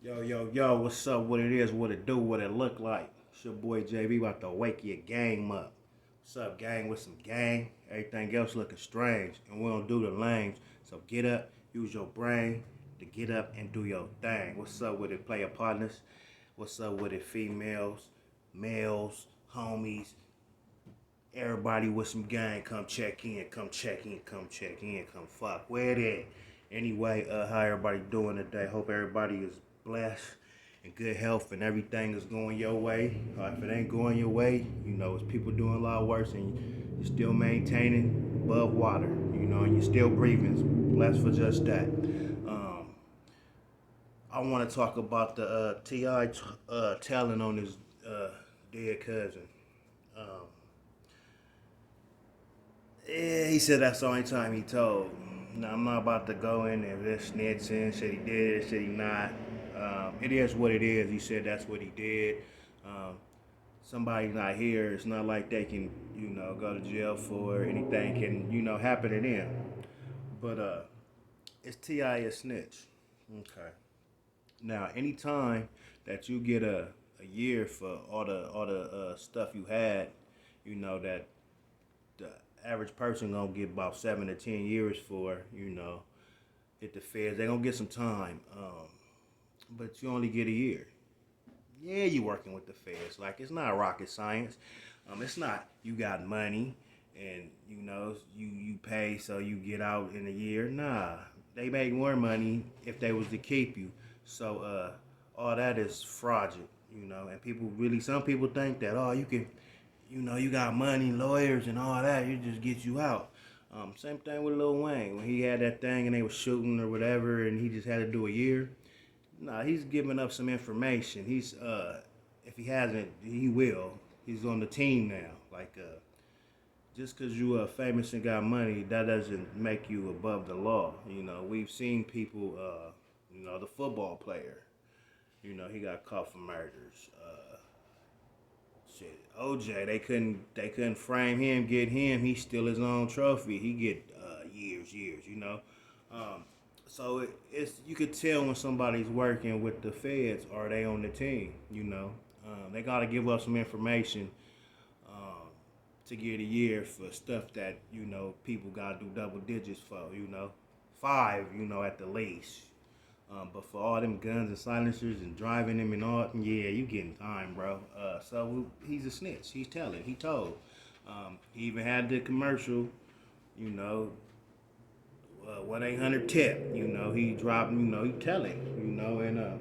Yo, what's up? What it is, what it do, what it look like. It's your boy JB about to wake your game up. What's up, gang? With some gang? Everything else looking strange, and we don't do the lames. So get up, use your brain to get up and do your thing. What's up with it, player partners? What's up with it, females, males, homies, everybody with some gang? Come check in, come check in, come check in, come fuck with it. Anyway, how everybody doing today? Hope everybody is blessed and good health and everything is going your way. If it ain't going your way, it's people doing a lot worse and you're still maintaining above water, and you're still breathing. Blessed for just that. Um, I want to talk about the Ti telling on his dead cousin. Um, Yeah, he said that's the only time he told. Now, I'm not about to go in and this snitching, said he did, said he not. It is what it is. He said that's what he did. Um, Somebody's not here. It's not like they can, go to jail for it. Anything can, happen to them. But it's T.I. a snitch. Okay. Now, anytime that you get a year for all the stuff you had, that the average person gonna get about 7 to 10 years for, hit the feds. They gonna get some time, but you only get a year. Yeah, you working with the feds. Like it's not rocket science. It's not you got money and you pay so you get out in a year. Nah, they make more money if they was to keep you. So all that is fraudulent, and some people think that you can you got money, lawyers, and all that. You just get you out. Same thing with Lil Wayne when he had that thing and they was shooting or whatever, and he just had to do a year. Nah, he's giving up some information. He's if he hasn't, he will. He's on the team now. Like just because you are famous and got money, that doesn't make you above the law. We've seen people. The football player. He got caught for murders. Shit, OJ, they couldn't frame him, get him. He still his own trophy. He get years. Um, so it's you could tell when somebody's working with the feds or they on the team. They gotta give up some information um, to get a year for stuff that people gotta do double digits for. Five. At the least. But for all them guns and silencers and driving them and all, yeah, you getting time, bro. So he's a snitch. He's telling. He told. He even had the commercial, you know, 1-800-TIP. He dropped, he telling, and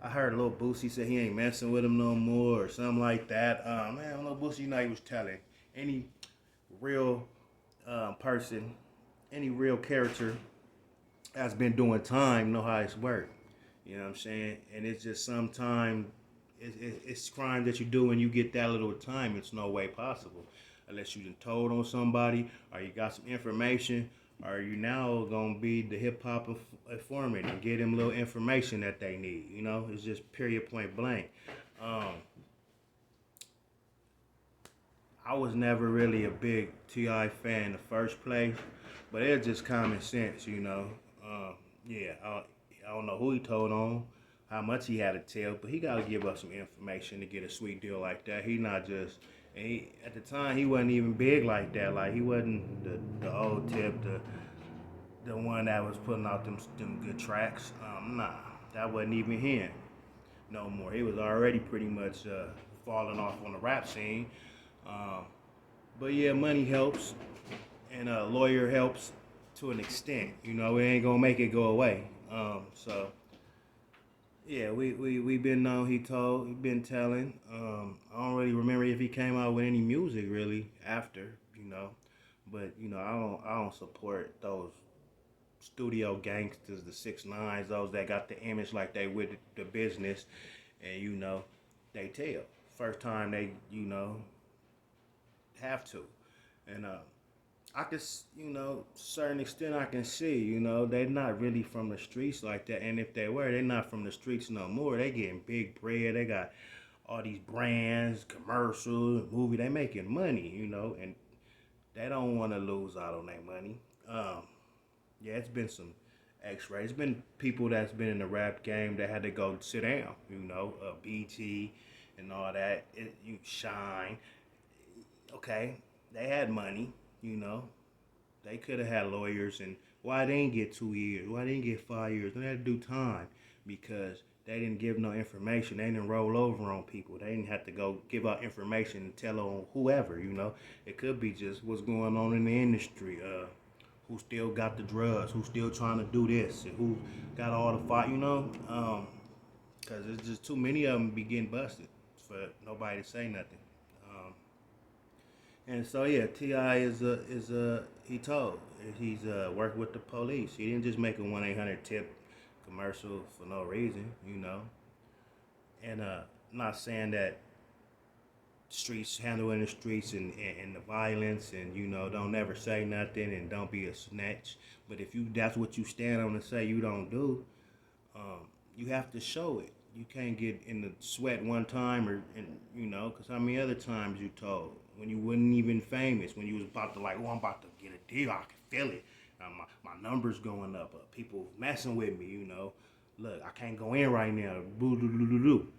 I heard a little Boosie say he ain't messing with him no more or something like that. Man, little Boosie, he was telling any real person, any real character that's been doing time know how it's worked. You know what I'm saying? And it's just sometimes it's crime that you do and you get that little time. It's no way possible unless you done told on somebody or you got some information or you now gonna be the hip hop informant and get them little information that they need. It's just period point blank. Um, I was never really a big Ti fan in the first place, but it's just common sense. Yeah, I don't know who he told on, how much he had to tell, but he got to give us some information to get a sweet deal like that. He not just, and at the time he wasn't even big like that. Like he wasn't the old tip, the one that was putting out them good tracks. Nah, that wasn't even him no more. He was already pretty much falling off on the rap scene. Um, but yeah, money helps, and a lawyer helps to an extent. It ain't gonna make it go away. So yeah, we been known. He been telling. I don't really remember if he came out with any music really after. But I don't support those studio gangsters, the 6ix9ines, those that got the image like they with the business, and they tell first time they have to, and I can, certain extent I can see, they're not really from the streets like that. And if they were, they're not from the streets no more. They getting big bread. They got all these brands, commercials, movie. They making money, and they don't want to lose out on their money. Yeah, it's been some X-Ray. It's been people that's been in the rap game that had to go sit down. BT and all that. You Shine. Okay, they had money. You know, they could have had lawyers, and why they didn't get 2 years? Why they didn't get 5 years? They had to do time because they didn't give no information. They didn't roll over on people. They didn't have to go give out information and tell on whoever. It could be just what's going on in the industry. Who still got the drugs? Who still trying to do this? And who got all the fight? Because there's just too many of them be getting busted for nobody to say nothing. And so yeah, Ti is he told he's worked with the police. He didn't just make a 1-800 tip commercial for no reason. And not saying that streets handling the streets and the violence and don't never say nothing and don't be a snitch. But if you that's what you stand on and say you don't do, you have to show it. You can't get in the sweat one time because how many other times you told when you wasn't even famous, when you was about to I'm about to get a deal, I can feel it. My numbers going up, people messing with me. Look, I can't go in right now. Boo doo doo doo doo.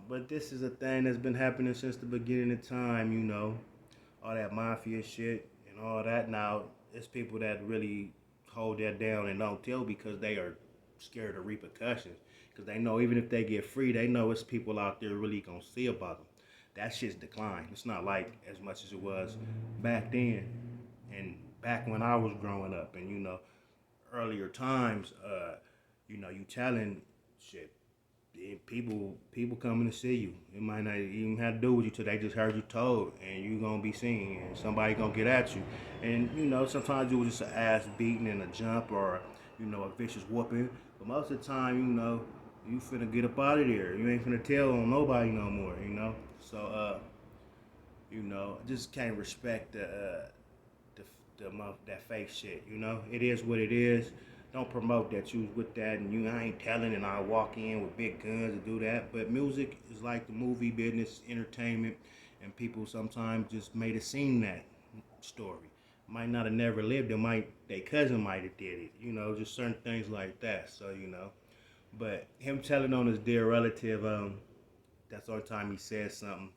But this is a thing that's been happening since the beginning of time. All that mafia shit and all that. Now it's people that really hold that down and don't tell because they are scared of repercussions. Because they know even if they get free, they know it's people out there really gonna see about them. That shit's declined. It's not like as much as it was back then, and back when I was growing up, and earlier times. You telling shit. People coming to see you. It might not even have to do with you till they just heard you told, and you gonna be seen, and somebody gonna get at you, and sometimes it was just an ass beating and a jump or a vicious whooping, but most of the time you finna get up out of there. You ain't finna tell on nobody no more. So just can't respect that fake shit. It is what it is. Don't promote that you was with that and I ain't telling and I walk in with big guns to do that. But music is like the movie business, entertainment, and people sometimes just made it seem that story. Might not have never lived it, their cousin might have did it, just certain things like that. So, But him telling on his dear relative, that's the only time he said something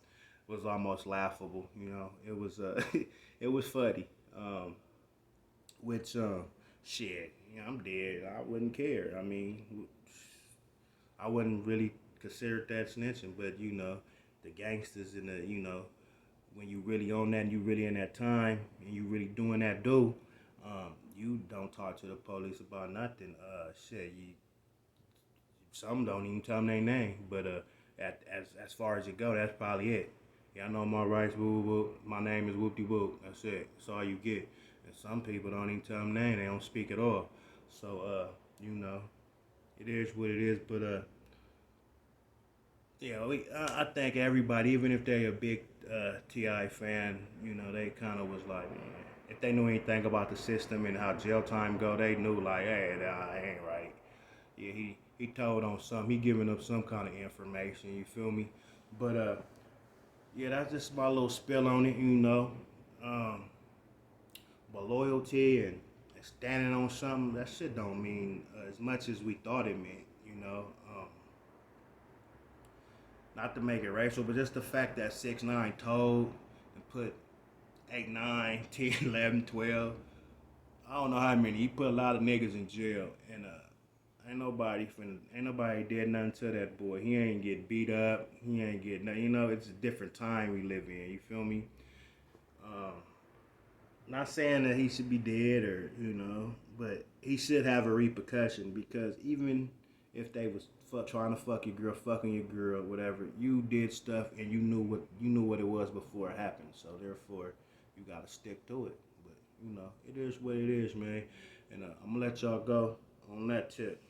was almost laughable, It was it was funny. Which shit, I'm dead. I wouldn't care. I mean, I wouldn't really consider that snitching, but the gangsters and when you really on that and you really in that time and you really doing that you don't talk to the police about nothing. Some don't even tell them their name, but as far as it go, that's probably it. Yeah, I know my rights, woo woo. My name is Whoopty Whoop. That's it. That's all you get. And some people don't even tell them name. They don't speak at all. So, it is what it is. But, I think everybody, even if they're a big T.I. fan, they kind of was like, man, if they knew anything about the system and how jail time go, they knew like, hey, that ain't right. Yeah, he told on something. He giving up some kind of information. You feel me? But, yeah, that's just my little spill on it. Um, but loyalty and standing on something, that shit don't mean as much as we thought it meant. Not to make it racial, but just the fact that 6ix9ine told and put 8, 9, 10, 11, 12. I don't know how many. He put a lot of niggas in jail, and ain't nobody did nothing to that boy. He ain't get beat up. He ain't get nothing. It's a different time we live in. You feel me? Um, Not saying that he should be dead but he should have a repercussion because even if they was trying to fuck your girl, fucking your girl, whatever, you did stuff and you knew what it was before it happened. So therefore, you gotta stick to it. But it is what it is, man. And I'm gonna let y'all go on that tip.